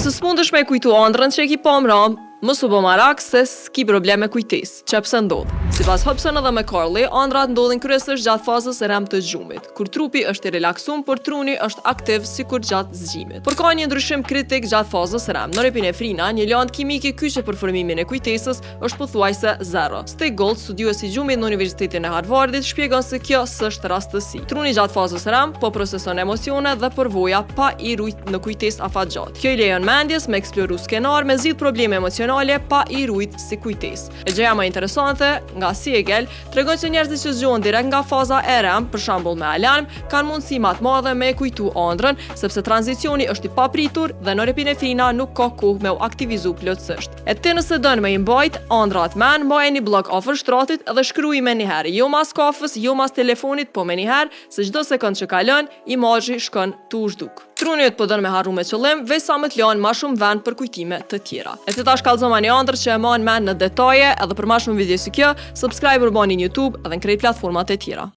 Nëse s'mundesh me kujtu ëndrrën që e ki pa mram, mos u bë marak se s'ki probleme kujtesë, që pse ndodh. Sipas Hobson edhe McCarley, ëndrat ndodhin kryesisht gjatë fazës së REM të zgjumit, kur trupi është i relaksuar, por truni është aktiv sikur gjatë zgjimit. Por ka një ndryshim kritik gjatë fazës REM. Norepinefrina, një lëndë kimike kyçe për formimin e kujtesës, është pothuajse zero. Stig Gold, studiues i gjumit në Universitetin e Harvardit, shpjegon se kjo s'është rastësi. Truni gjatë fazës REM po proceson emocione dhe përvoja pa i rujt në kujtesë afatgjatë. Kjo i lejon mendjes me eksploru skenar me zgjidh probleme emocionale pa i rujt si kujtesë. E gjëja më interesante nga Siegel tregon se njerëzit që zgjohen direkt nga faza e REM, për shembull me alarm, kanë mundësi më të madhe me kujtu ëndrrën, sepse tranzicioni është i papritur dhe norepinefrina nuk ka kohë me u aktivizu plotësisht. E ti nëse dën me i mbajt ëndrat men, mbajeni blok afër shtratit dhe shkruaj me njëherë, jo mas kafës, jo mas telefonit, po me njëherë, se çdo sekond që kalon, imazhi shkon tu zhduk. Truni po don me harru me qëllim, veç sa më të lanë ma shumë vend për kujtime të tjera. E të tash kallëzoma një ëndër që e man men në detaje, edhe për ma shumë video si kjo, subscribe bani në YouTube edhe në krejt platformat e tjera.